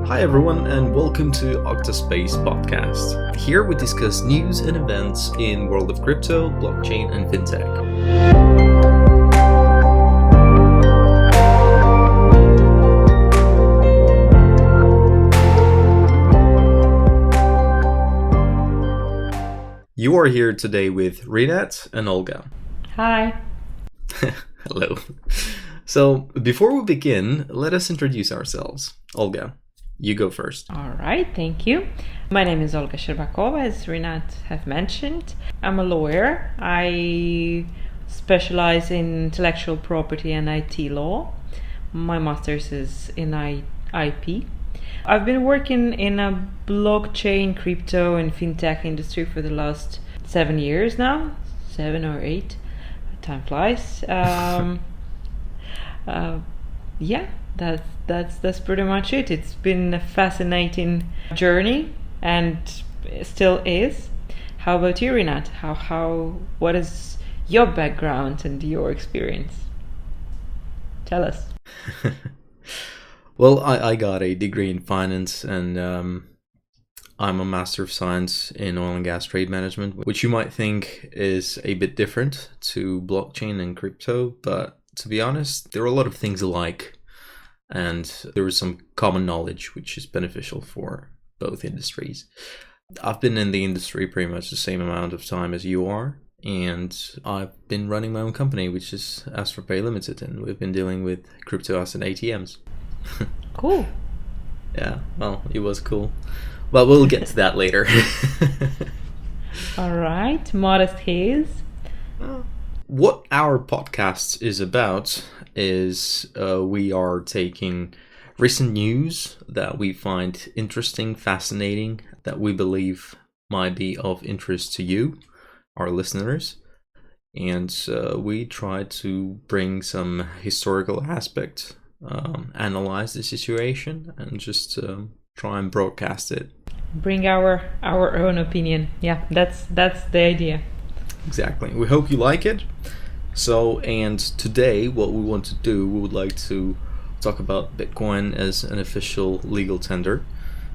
Hi everyone and welcome to Octo Space podcast. Here we discuss news and events in world of crypto, blockchain and fintech. You are here today with Rinat and Olga. Hi. Hello. So, before we begin, let us introduce ourselves. Olga, you go first. All right, thank you. My name is Olga Sherbakova, as Rinat have mentioned. I'm a lawyer. I specialize in intellectual property and IT law. My master's is in IP. I've been working in a blockchain, crypto, and fintech industry for the last 7 years now, 7 or 8. Time flies. That's pretty much it. It's been a fascinating journey and still is. How about you, Rinat? What is your background and your experience? Tell us. Well, I got a degree in finance and I'm a Master of Science in Oil and Gas Trade Management, which you might think is a bit different to blockchain and crypto, but to be honest, there are a lot of things alike and there is some common knowledge which is beneficial for both industries. I've been in the industry pretty much the same amount of time as you are, and I've been running my own company, which is AstroPay Limited, and we've been dealing with crypto asset ATMs. Cool. Yeah, well, it was cool. Well, we'll get to that later. All right, modest haze. What our podcast is about is we are taking recent news that we find interesting, fascinating, that we believe might be of interest to you, our listeners. And we try to bring some historical aspect, analyze the situation, and just try and broadcast it. Bring our own opinion. Yeah, that's the idea. Exactly. We hope you like it. So, and today what we want to do, we would like to talk about Bitcoin as an official legal tender.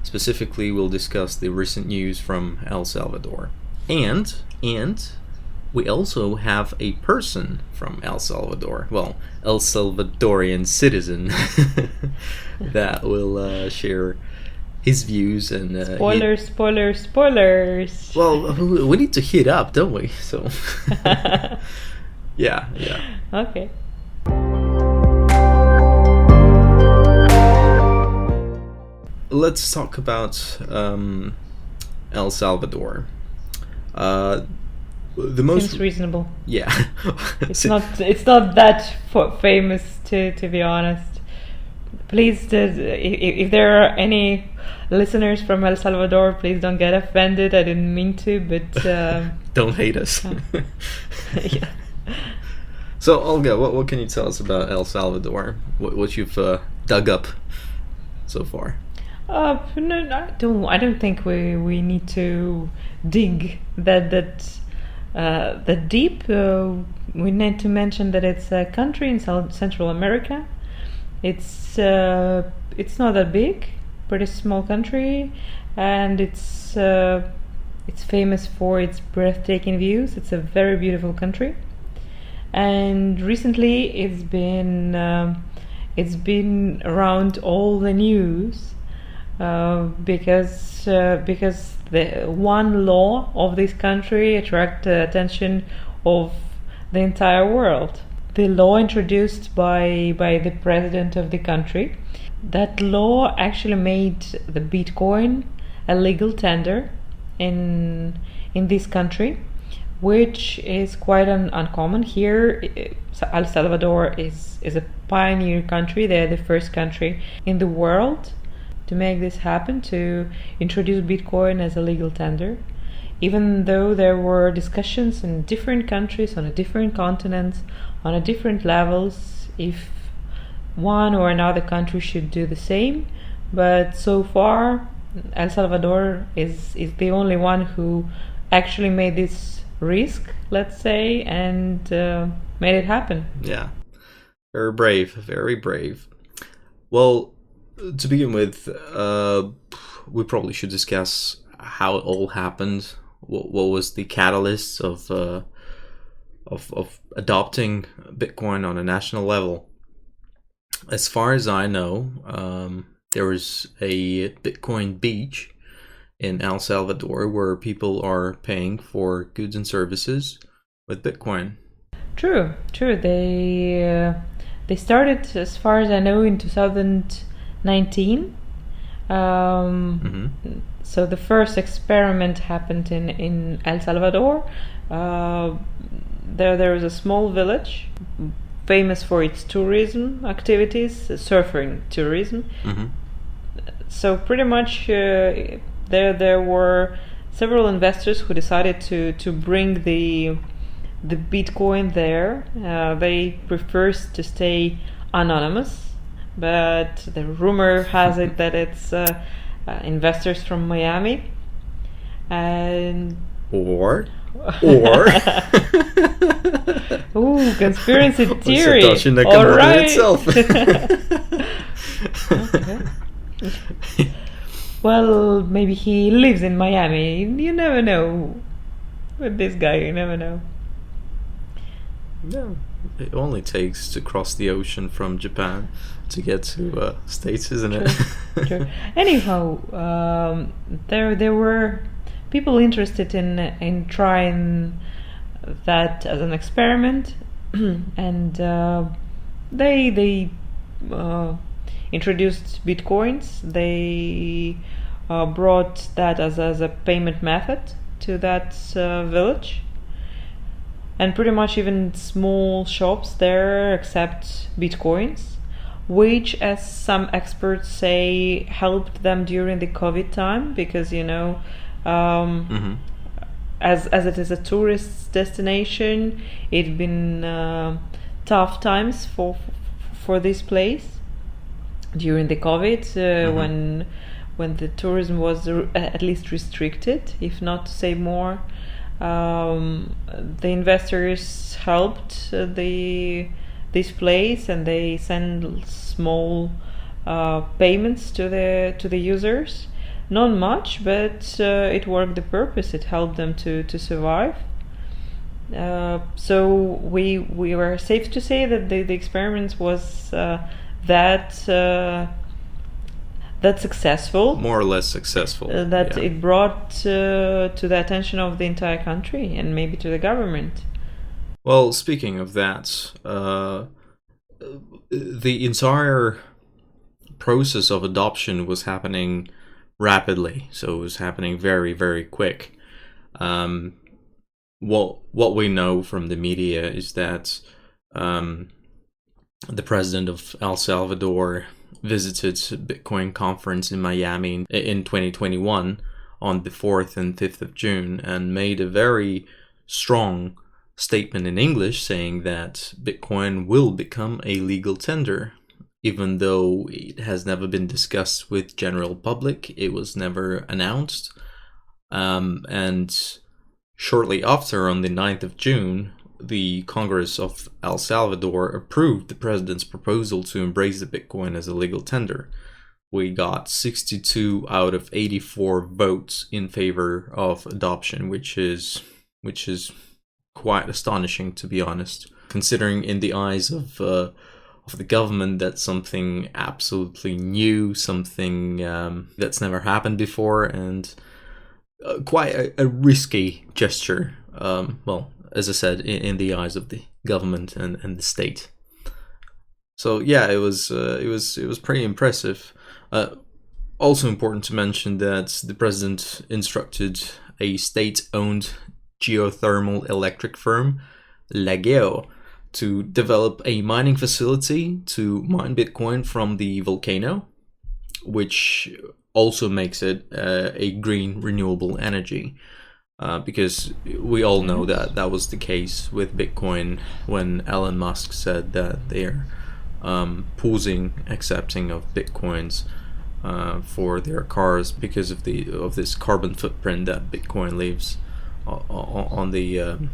Specifically, we'll discuss the recent news from El Salvador. And we also have a person from El Salvador, well, El Salvadorian citizen that will share his views and spoilers. Well, we need to heat up, don't we? So yeah. Okay. Let's talk about El Salvador. The most seems reasonable. Yeah. It's not that famous to be honest. Please, if there are any listeners from El Salvador, please don't get offended. I didn't mean to, but don't hate us. Yeah. So, Olga, what can you tell us about El Salvador? What you've dug up so far? No, I don't think we need to dig that deep. We need to mention that it's a country in Central America. It's not that big, pretty small country, and it's famous for its breathtaking views. It's a very beautiful country, and recently it's been around all the news because the one law of this country attracted the attention of the entire world. The law introduced by the president of the country. That law actually made the Bitcoin a legal tender in this country, which is quite uncommon. Here, El Salvador is a pioneer country. They're the first country in the world to make this happen, to introduce Bitcoin as a legal tender. Even though there were discussions in different countries, on a different continents, on a different levels, if one or another country should do the same, but so far El Salvador is the only one who actually made this risk, let's say, and made it happen. Yeah, very brave, very brave. Well, to begin with, we probably should discuss how it all happened. What was the catalyst of adopting Bitcoin on a national level? As far as I know, there was a Bitcoin beach in El Salvador where people are paying for goods and services with Bitcoin. True. They started, as far as I know, in 2019. So the first experiment happened in El Salvador. There was a small village famous for its tourism activities, surfing tourism. So pretty much there were several investors who decided to bring the Bitcoin there. They prefers to stay anonymous, but the rumor has it that it's investors from Miami. And or ooh, conspiracy theory. Satoshi All Nakamoto right. itself. Well, maybe he lives in Miami. You never know with this guy. You never know. No, it only takes to cross the ocean from Japan to get to States, isn't it? True. Anyhow, there were people interested in trying that as an experiment, and they introduced bitcoins. They brought that as a payment method to that village, and pretty much even small shops there accept bitcoins, which, as some experts say, helped them during the COVID time, because as it is a tourist destination, it's been tough times for this place during the COVID, when the tourism was at least restricted, if not to say more. The investors helped this place, and they send small payments to the users. Not much, but it worked the purpose. It helped them to survive. So we were safe to say that the experiment was that successful. More or less successful. It brought to the attention of the entire country and maybe to the government. Well, speaking of that, the entire process of adoption was happening rapidly, so it was happening very, very quick. What we know from the media is that the president of El Salvador visited Bitcoin conference in Miami in 2021 on the 4th and 5th of June and made a very strong statement in English saying that Bitcoin will become a legal tender. Even though it has never been discussed with general public, it was never announced. And shortly after, on the 9th of June, the Congress of El Salvador approved the president's proposal to embrace the Bitcoin as a legal tender. We got 62 out of 84 votes in favor of adoption, which is quite astonishing, to be honest, considering in the eyes of the government that's something absolutely new, something that's never happened before, and quite a risky gesture. Well, as I said, in the eyes of the government and the state. So yeah, it was pretty impressive. Also important to mention that the president instructed a state-owned geothermal electric firm, Lageo, to develop a mining facility to mine Bitcoin from the volcano, which also makes it a green renewable energy. Because we all know that was the case with Bitcoin when Elon Musk said that they're pausing accepting of Bitcoins for their cars because of this carbon footprint that Bitcoin leaves on the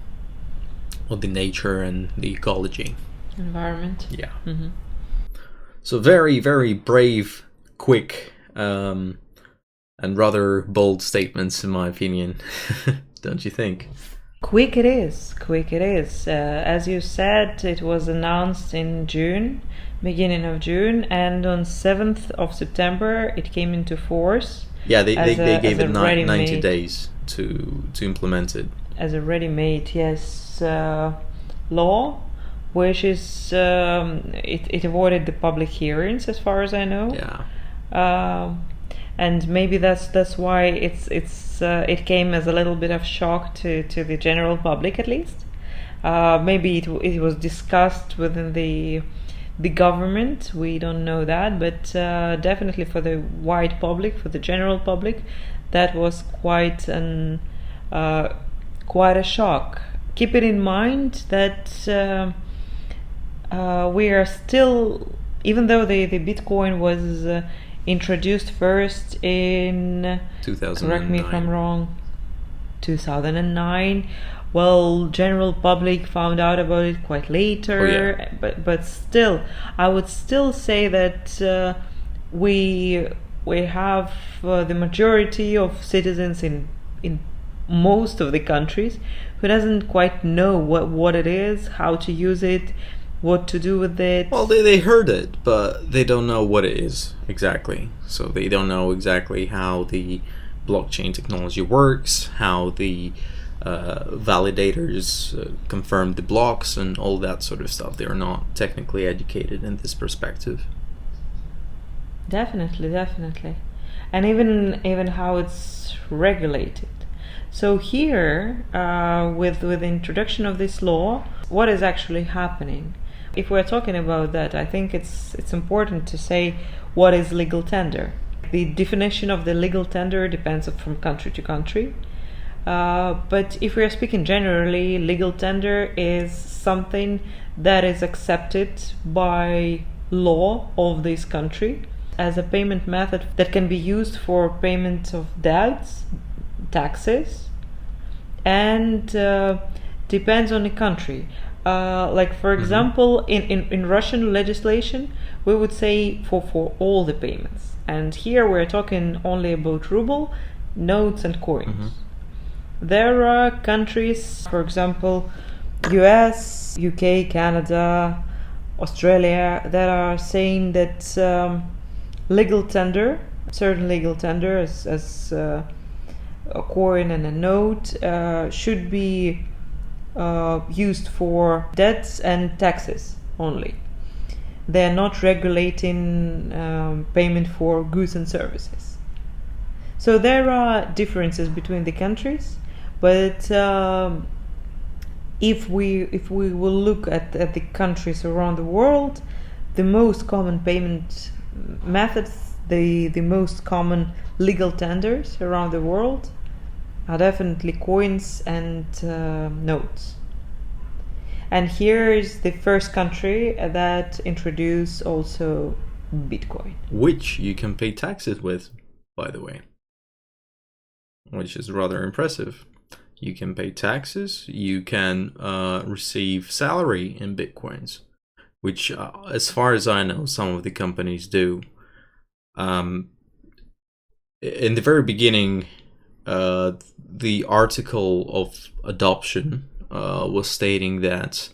nature and the ecology environment. Yeah. So very, very brave quick and rather bold statements, in my opinion. Don't you think? Quick it is. As you said, it was announced in June, beginning of June, and on 7th of September it came into force. Yeah, they gave it 90 days to implement it. As a ready-made, yes, law, which is it avoided the public hearings, as far as I know. Yeah. And maybe that's why it came as a little bit of shock to the general public, at least. Maybe it was discussed within the government. We don't know that, but definitely for the wide public, for the general public, that was quite a shock. Keep it in mind that we are still, even though the Bitcoin was introduced first in 2009. Correct me if I'm wrong. 2009. Well, general public found out about it quite later. Oh, yeah. But still, I would still say that we have the majority of citizens in most of the countries who doesn't quite know what it is, how to use it, what to do with it. Well, they heard it, but they don't know what it is exactly. So they don't know exactly how the blockchain technology works, how the validators confirm the blocks and all that sort of stuff. They are not technically educated in this perspective. Definitely. And even how it's regulated. So here, with the introduction of this law, what is actually happening? If we're talking about that, I think it's important to say what is legal tender. The definition of the legal tender depends from country to country. But if we are speaking generally, legal tender is something that is accepted by law of this country as a payment method that can be used for payment of debts, taxes, and depends on the country. Like for example, in Russian legislation, we would say for all the payments. And here we're talking only about ruble, notes and coins. There are countries, for example, US, UK, Canada, Australia, that are saying that legal tender, certain legal tender as a coin and a note should be used for debts and taxes only. They are not regulating payment for goods and services. So there are differences between the countries, but if we will look at the countries around the world, the most common payment methods, the most common legal tenders around the world are definitely coins and notes. And here is the first country that introduced also Bitcoin. Which you can pay taxes with, by the way. Which is rather impressive. You can pay taxes, you can receive salary in Bitcoins, which as far as I know, some of the companies do. In the very beginning, the article of adoption was stating that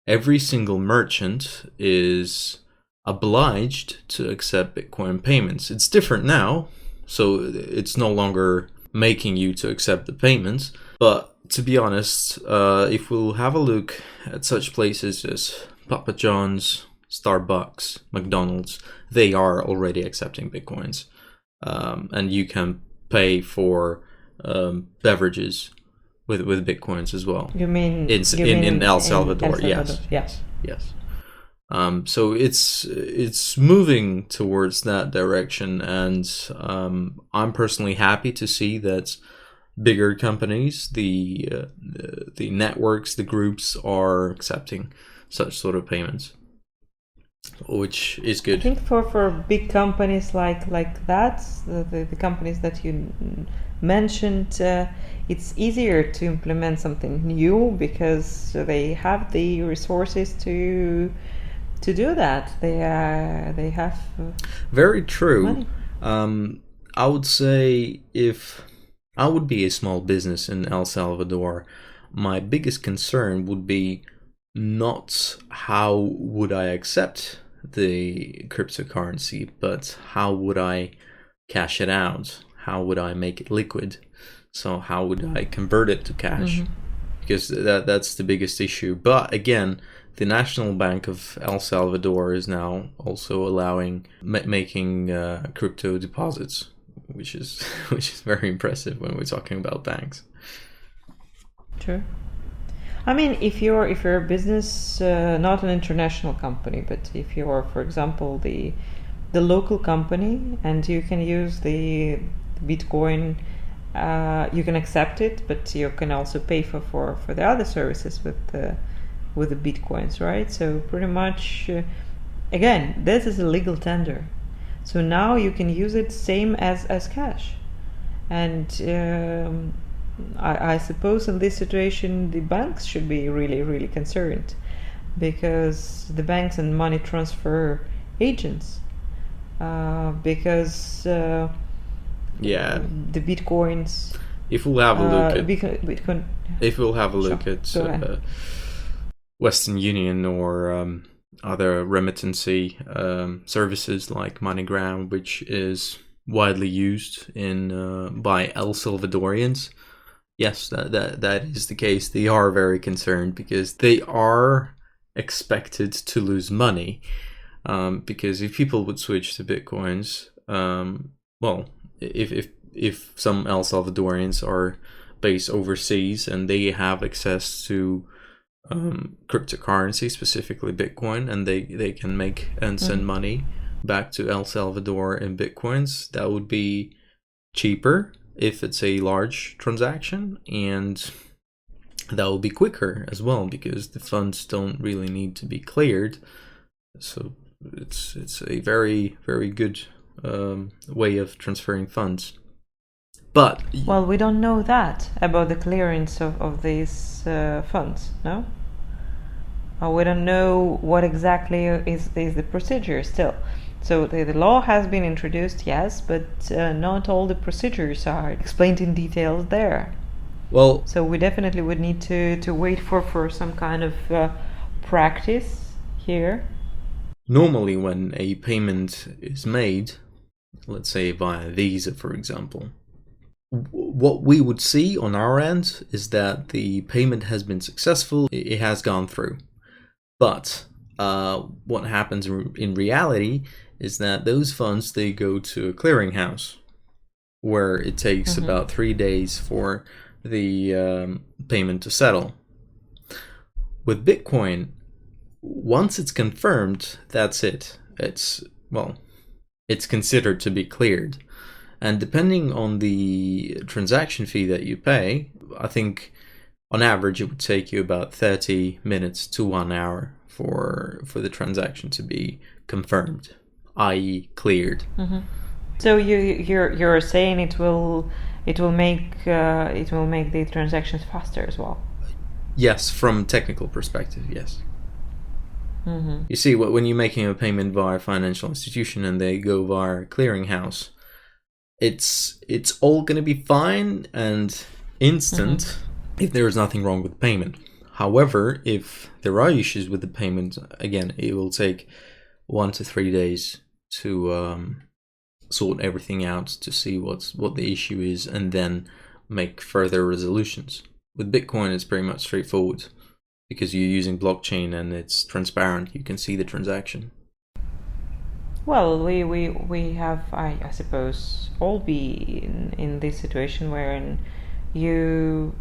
every single merchant is obliged to accept Bitcoin payments. It's different now, so it's no longer making you to accept the payments. But to be honest, if we'll have a look at such places as Papa John's, Starbucks, McDonald's, they are already accepting Bitcoins. And you can pay for beverages with Bitcoins as well. You mean in El Salvador? Yes. So it's moving towards that direction, and I'm personally happy to see that bigger companies, the networks, the groups are accepting such sort of payments, which is good. I think for big companies like that, the companies that you mentioned, it's easier to implement something new because they have the resources to to do that. They have Very true. money. I would say if I would be a small business in El Salvador, my biggest concern would be not how would I accept the cryptocurrency, but how would I cash it out? How would I make it liquid? So how would I convert it to cash? Because that's the biggest issue. But again, the National Bank of El Salvador is now also allowing making crypto deposits, which is very impressive when we're talking about banks. True. I mean, if you're a business, not an international company, but if you're, for example, the local company, and you can use the Bitcoin, you can accept it, but you can also pay for the other services with the Bitcoins, right? So pretty much, again, this is a legal tender. So now you can use it same as cash. And I suppose in this situation the banks should be really, really concerned, because the banks and money transfer agents, because Yeah. the Bitcoins, If we'll have a look at Bitcoin. if we'll have a look Sure. at Go ahead. Western Union or other remittancy services like MoneyGram, which is widely used in by El Salvadorians. Yes, that is the case. They are very concerned because they are expected to lose money. Because if people would switch to Bitcoins, well, if some El Salvadorians are based overseas and they have access to cryptocurrency, specifically Bitcoin, and they can make and send money back to El Salvador in Bitcoins, that would be cheaper if it's a large transaction, and that will be quicker as well because the funds don't really need to be cleared. So it's a very, very good way of transferring funds. But Well, we don't know that about the clearance of these funds, no? We don't know what exactly is the procedure still. So the law has been introduced, yes, but not all the procedures are explained in detail there. well, So we definitely would need to wait for some kind of practice here. normally when a payment is made, let's say via Visa, for example, what we would see on our end is that the payment has been successful, it has gone through. But what happens in reality is that those funds, they go to a clearinghouse where it takes about 3 days for the payment to settle. With Bitcoin, once it's confirmed, that's it. It's considered to be cleared. And depending on the transaction fee that you pay, I think on average it would take you about 30 minutes to 1 hour for the transaction to be confirmed, i.e. cleared. So you're saying it will make the transactions faster as well. Yes, from technical perspective, yes. You see, when you're making a payment via a financial institution and they go via a clearinghouse, it's all going to be fine and instant if there is nothing wrong with the payment. However, if there are issues with the payment, again, it will take 1 to 3 days to sort everything out to see what the issue is and then make further resolutions. With Bitcoin, it's pretty much straightforward because you're using blockchain and it's transparent. You can see the transaction. Well, we have, I suppose, all be in this situation wherein you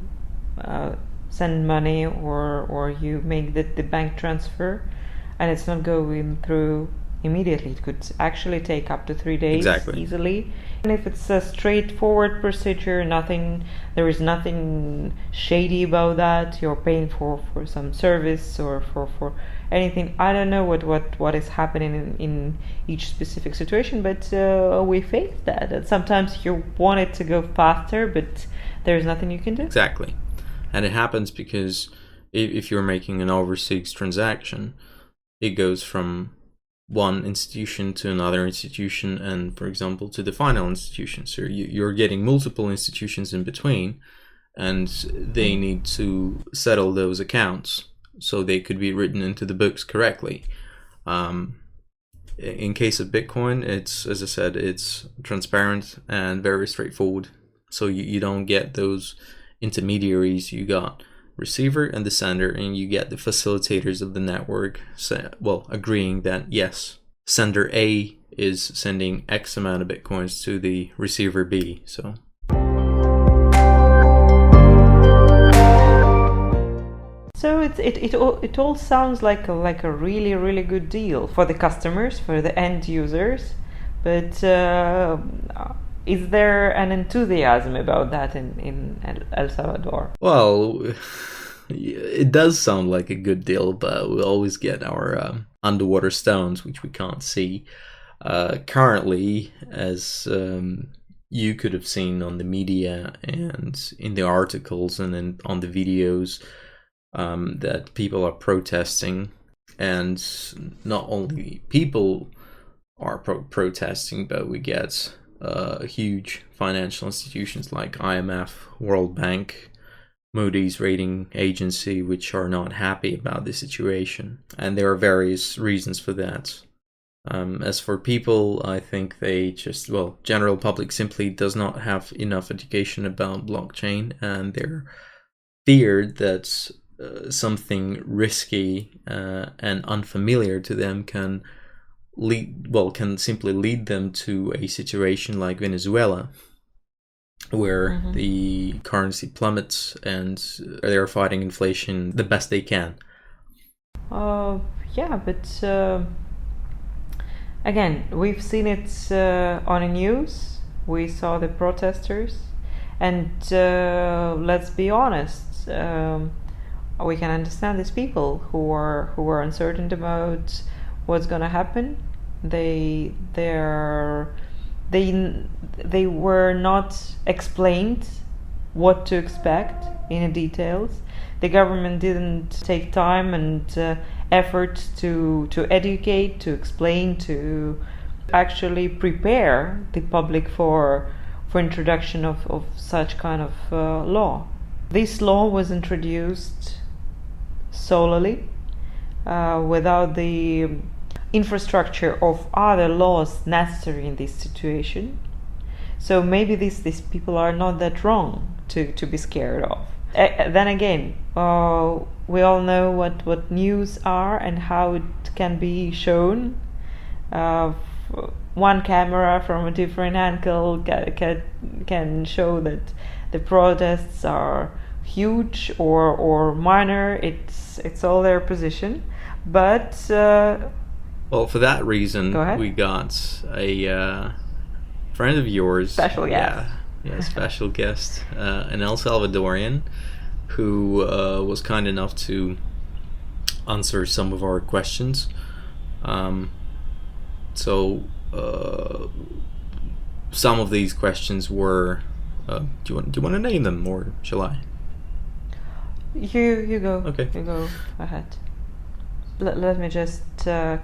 send money or you make the bank transfer and it's not going through immediately. It could actually take up to 3 days easily. And if it's a straightforward procedure, there is nothing shady about that. You're paying for some service or for anything. I don't know what is happening in each specific situation, but we face that. And sometimes you want it to go faster, but there's nothing you can do. Exactly. And it happens because if you're making an overseas transaction, it goes from one institution to another institution, and for example to the final institution. So you're getting multiple institutions in between, and they need to settle those accounts so they could be written into the books correctly. In case of Bitcoin, it's, as I said, it's transparent and very straightforward. So you don't get those intermediaries. You got receiver and the sender, and you get the facilitators of the network agreeing that yes, sender A is sending X amount of Bitcoins to the receiver B. So it all sounds like a really, really good deal for the customers, for the end users, but is there an enthusiasm about that in El Salvador? Well, it does sound like a good deal, but we always get our underwater stones, which we can't see. Currently, as you could have seen on the media and in the articles and on the videos, that people are protesting, and not only people are protesting, but we get huge financial institutions like IMF, World Bank, Moody's rating agency, which are not happy about the situation, and there are various reasons for that. As for people, I think they general public simply does not have enough education about blockchain, and they're feared that something risky and unfamiliar to them can simply lead them to a situation like Venezuela, where the currency plummets and they're fighting inflation the best they can. Yeah, but again, we've seen it on the news. We saw the protesters, and let's be honest. We can understand these people who are uncertain about what's gonna happen. They were not explained what to expect in the details. The government didn't take time and effort to educate, to explain, to actually prepare the public for introduction of such kind of law. This law was introduced solely without the infrastructure of other laws necessary in this situation. So maybe these people are not that wrong to be scared of. Then again, we all know what news are and how it can be shown. One camera from a different angle can show that the protests are huge or minor. It's all their position, but well, for that reason, we got a friend of yours, special guest, special guest, an El Salvadorian, who was kind enough to answer some of our questions. So some of these questions were. Do you want to name them, or shall I? You go. Okay. You go ahead. Let me just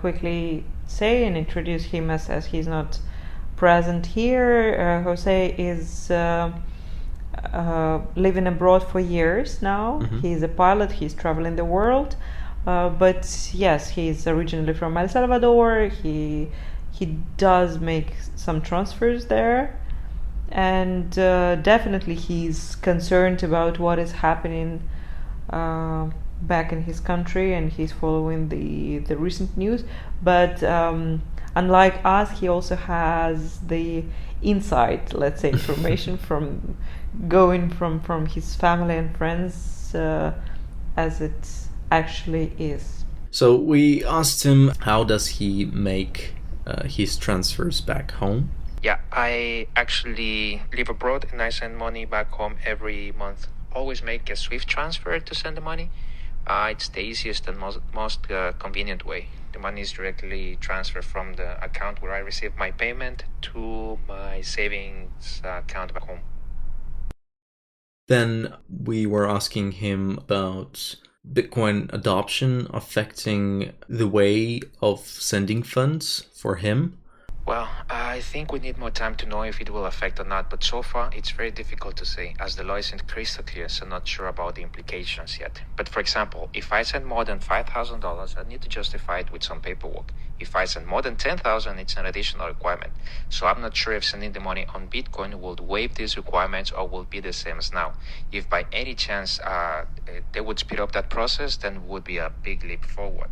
quickly say and introduce him as he's not present here. Jose is living abroad for years now. He's a pilot. He's traveling the world. But yes, he's originally from El Salvador. He does make some transfers there. And definitely he's concerned about what is happening back in his country, and he's following the recent news. But unlike us, he also has the inside, let's say, information from his family and friends as it actually is. So we asked him, how does he make his transfers back home? Yeah, I actually live abroad and I send money back home every month. Always make a SWIFT transfer to send the money. It's the easiest and most convenient way. The money is directly transferred from the account where I receive my payment to my savings account back home. Then we were asking him about Bitcoin adoption affecting the way of sending funds for him? Well, I think we need more time to know if it will affect or not, but so far it's very difficult to say, as the law isn't crystal clear, so not sure about the implications yet. But for example, if I send more than $5,000, I need to justify it with some paperwork. If I send more than $10,000, it's an additional requirement. So I'm not sure if sending the money on Bitcoin will waive these requirements or will be the same as now. If by any chance they would speed up that process, then it would be a big leap forward.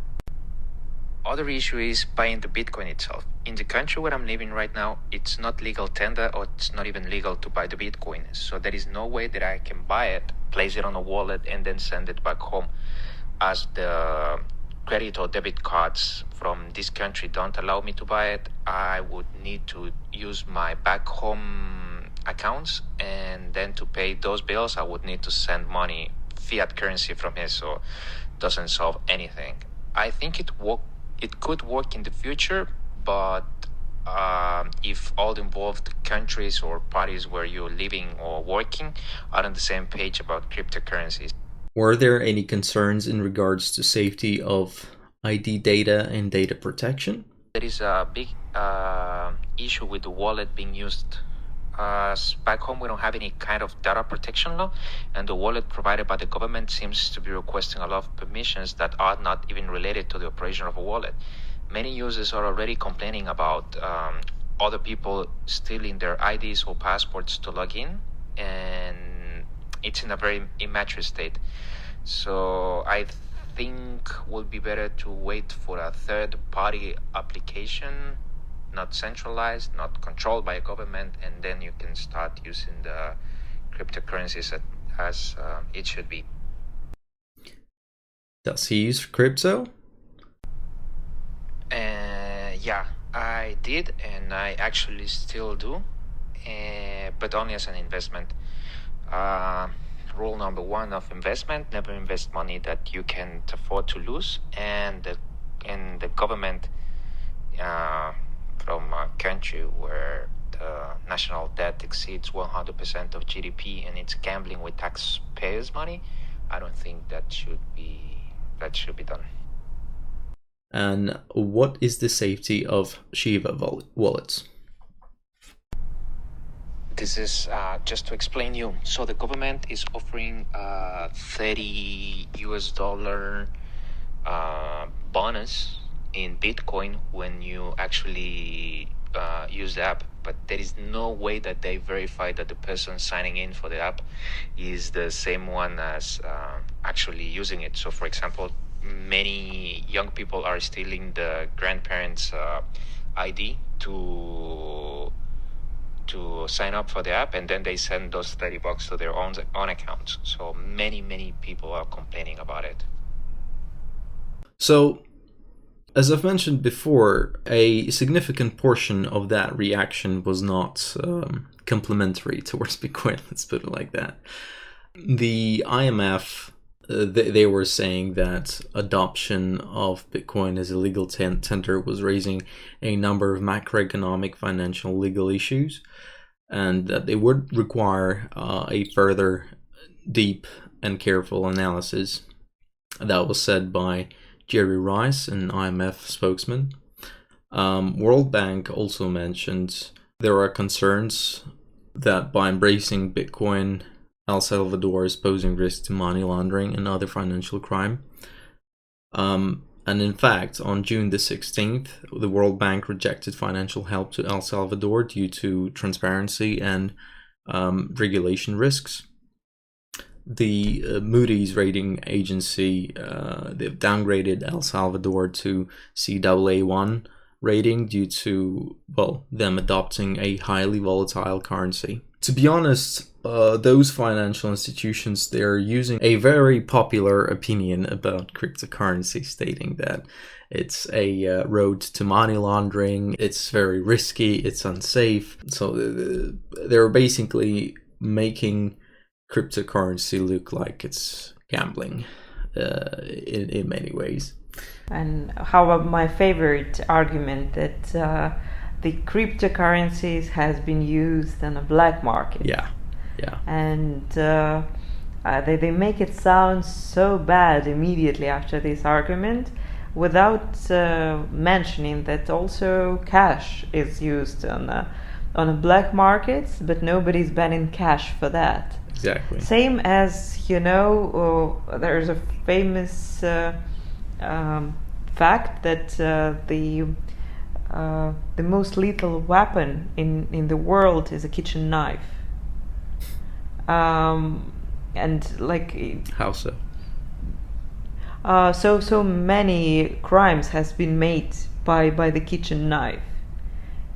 Other issue is buying the Bitcoin itself. In the country where I'm living right now, it's not legal tender, or it's not even legal to buy the Bitcoin. So there is no way that I can buy it, place it on a wallet, and then send it back home, as the credit or debit cards from this country don't allow me to buy it. I would need to use my back home accounts, and then to pay those bills, I would need to send money, fiat currency from here, so it doesn't solve anything. I think it could work in the future, but if all the involved countries or parties where you're living or working are on the same page about cryptocurrencies. Were there any concerns in regards to safety of ID data and data protection? There is a big issue with the wallet being used. Back home, we don't have any kind of data protection law, and the wallet provided by the government seems to be requesting a lot of permissions that are not even related to the operation of a wallet. Many users are already complaining about other people stealing their IDs or passports to log in, and it's in a very immature state. So I think it would be better to wait for a third-party application, not centralized, not controlled by a government, and then you can start using the cryptocurrencies as it should be. Does he use crypto? Yeah, I did, and I actually still do, but only as an investment. Rule number one of investment: never invest money that you can't afford to lose, and the government from a country where the national debt exceeds 100% of GDP and it's gambling with taxpayers' money, I don't think that should be done. And what is the safety of Shiba wallets? This is just to explain you. So the government is offering $30 bonus in Bitcoin when you actually use the app, but there is no way that they verify that the person signing in for the app is the same one as actually using it. So for example, many young people are stealing the grandparents' ID to sign up for the app, and then they send those $30 to their own accounts. So many people are complaining about it. So, as I've mentioned before, a significant portion of that reaction was not complimentary towards Bitcoin, let's put it like that. The IMF, they were saying that adoption of Bitcoin as a legal tender was raising a number of macroeconomic, financial, legal issues, and that they would require a further deep and careful analysis. That was said by Jerry Rice, an IMF spokesman. World Bank also mentioned there are concerns that by embracing Bitcoin, El Salvador is posing risk to money laundering and other financial crime. And in fact, on June the 16th, the World Bank rejected financial help to El Salvador due to transparency and regulation risks. The Moody's rating agency, they've downgraded El Salvador to CAA1 rating due to, them adopting a highly volatile currency. To be honest, those financial institutions, they're using a very popular opinion about cryptocurrency, stating that it's a road to money laundering, it's very risky, it's unsafe. So they're basically making cryptocurrency look like it's gambling in many ways. And how about my favorite argument that the cryptocurrencies has been used in a black market? Yeah. And they make it sound so bad immediately after this argument, without mentioning that also cash is used on a black market, but nobody's banning cash for that. Exactly. Same as, there's a famous fact that the most lethal weapon in the world is a kitchen knife. And like, How so? So many crimes has been made by the kitchen knife.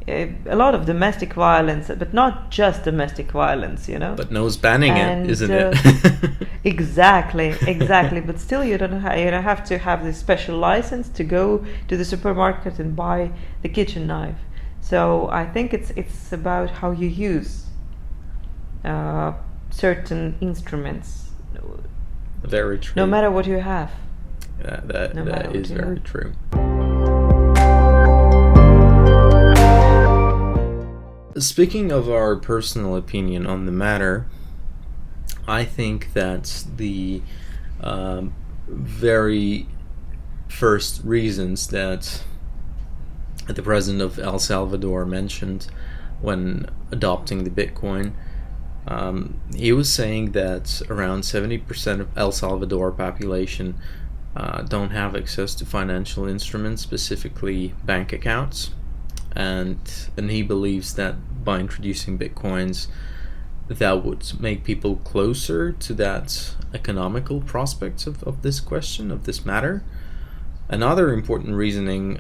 A lot of domestic violence, but not just domestic violence, But no one's banning it, isn't it? Exactly. But still, you don't have to have this special license to go to the supermarket and buy the kitchen knife. So I think it's about how you use certain instruments. Very true. No matter what you have. That is very true. Speaking of our personal opinion on the matter, I think that the very first reasons that the president of El Salvador mentioned when adopting the Bitcoin, he was saying that around 70% of El Salvador population don't have access to financial instruments, specifically bank accounts. And he believes that by introducing Bitcoins, that would make people closer to that economical prospects of this question, of this matter. Another important reasoning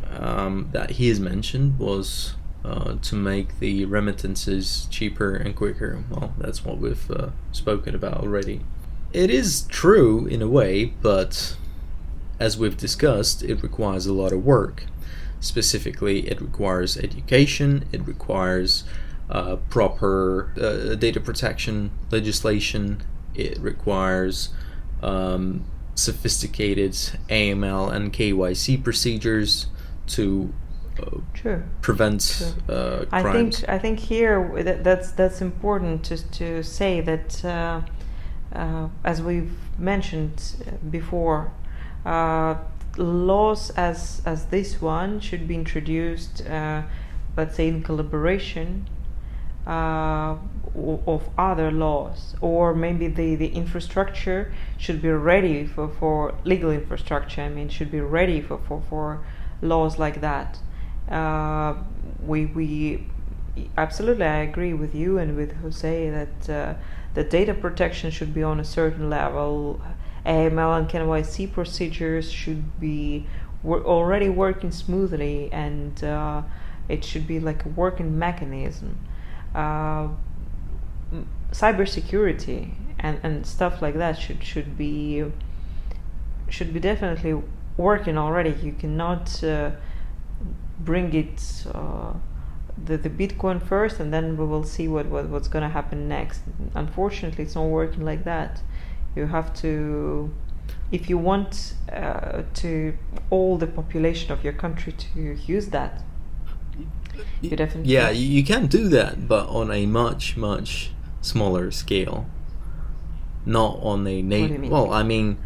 that he has mentioned was to make the remittances cheaper and quicker. Well, that's what we've spoken about already. It is true in a way, but as we've discussed, it requires a lot of work. Specifically, it requires education, it requires proper data protection legislation, it requires sophisticated AML and KYC procedures to prevent crimes. I think here that's important to say that as we've mentioned before, laws as this one should be introduced, let's say, in collaboration of other laws, or maybe the infrastructure should be ready for legal infrastructure. I mean, should be ready for laws like that. We absolutely, I agree with you and with Jose that the data protection should be on a certain level. AML and KYC procedures should be already working smoothly, and it should be like a working mechanism. Cybersecurity and stuff like that should be definitely working already. You cannot bring it the Bitcoin first, and then we will see what's going to happen next. Unfortunately, it's not working like that. You have to, if you want to all the population of your country to use that, you definitely you can do that, but on a much smaller scale. Not on a What do you mean? well, I mean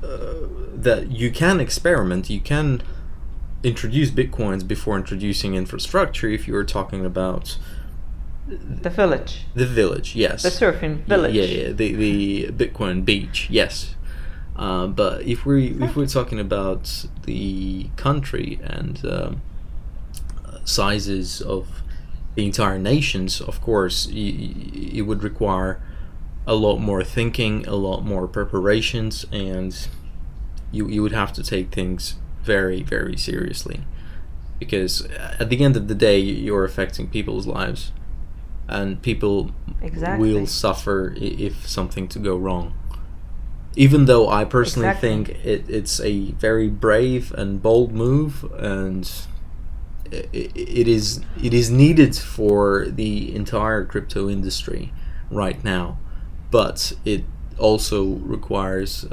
that you can experiment. You can introduce Bitcoins before introducing infrastructure. If you were talking about the village, yes, the surfing village, the Bitcoin beach, yes. But if we're talking about the country and sizes of the entire nations, of course, it would require a lot more thinking, a lot more preparations, and you would have to take things very, very seriously, because at the end of the day, you're affecting people's lives, and people will suffer if something to go wrong. Even though I personally think it's a very brave and bold move, and it is needed for the entire crypto industry right now, but it also requires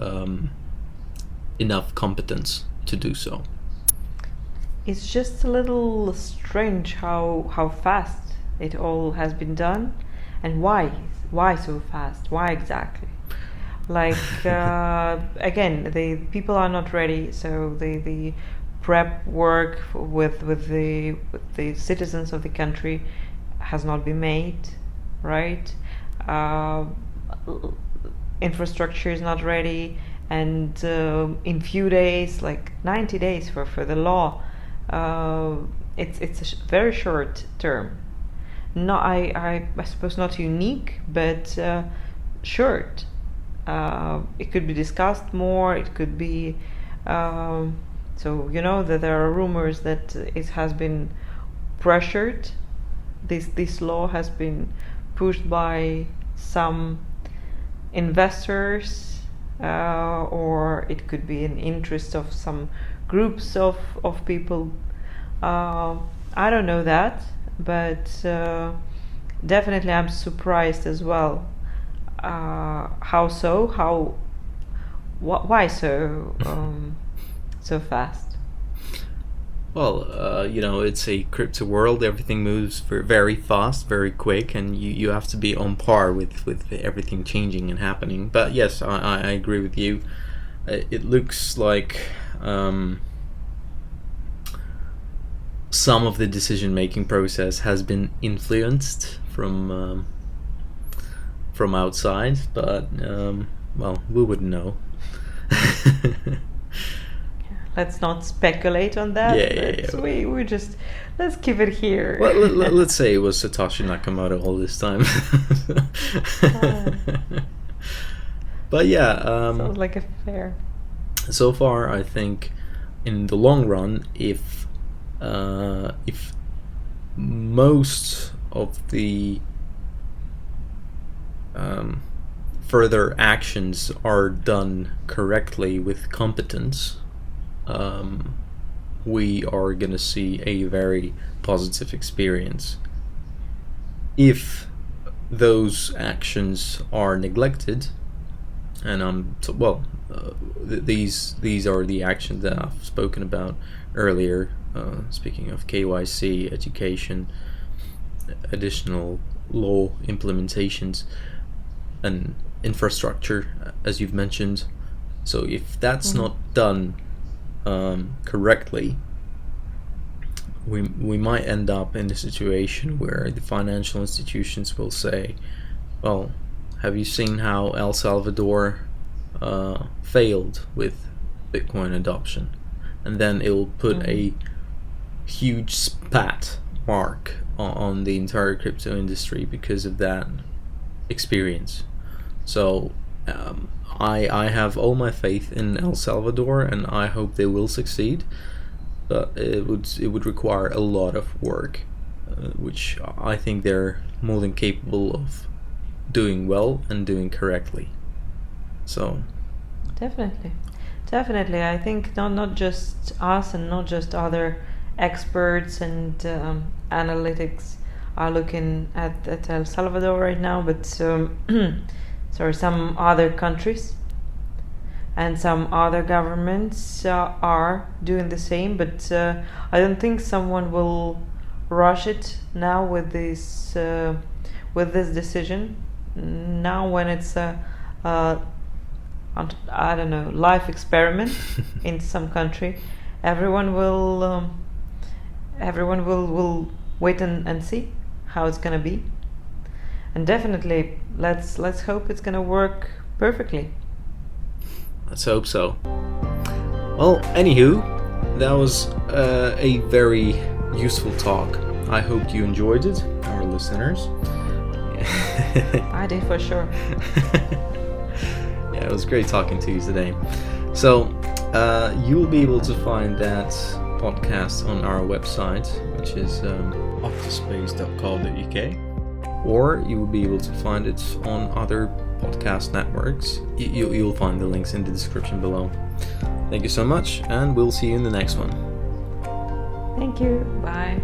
enough competence to do so. It's just a little strange how fast it all has been done, and why so fast? Why exactly? Like again, the people are not ready, so the prep work with the citizens of the country has not been made, right? Infrastructure is not ready, and in few days, like 90 days for the law, it's a very short term. No, I suppose not unique, but short. It could be discussed more. It could be so that there are rumors that it has been pressured. This law has been pushed by some investors, or it could be an interest of some groups of people. I don't know that, but definitely I'm surprised as well. How so? Why so so fast? Well, it's a crypto world. Everything moves very fast, very quick, and you have to be on par with everything changing and happening. But yes, I agree with you. It looks like some of the decision-making process has been influenced from outside, but well, we wouldn't know. Let's not speculate on that. Yeah. We just let's keep it here. Well, let's say it was Satoshi Nakamoto all this time. But yeah, sounds like a fair. So far, I think in the long run, if most of the further actions are done correctly with competence, we are going to see a very positive experience. If those actions are neglected, and these are the actions that I've spoken about earlier, speaking of KYC, education, additional law implementations, and infrastructure, as you've mentioned. So if that's not done correctly, we might end up in a situation where the financial institutions will say, well, have you seen how El Salvador failed with Bitcoin adoption? And then it will put a huge spat mark on the entire crypto industry because of that experience. So I have all my faith in El Salvador, and I hope they will succeed. But it would require a lot of work, which I think they're more than capable of doing well and doing correctly. So Definitely. I think not just us and not just other experts and analytics are looking at El Salvador right now, but some other countries and some other governments are doing the same. But I don't think someone will rush it now with this decision. Now, when it's I don't know, life experiment in some country, everyone will wait and see how it's gonna be, and definitely let's hope it's gonna work perfectly. Let's hope so. Well, anywho, that was a very useful talk. I hope you enjoyed it, our listeners. I did, for sure. Yeah, it was great talking to you today. So you will be able to find that podcast on our website, which is octospace.co.uk, or you will be able to find it on other podcast networks. You'll find the links in the description below. Thank you so much, and we'll see you in the next one. Thank you. Bye.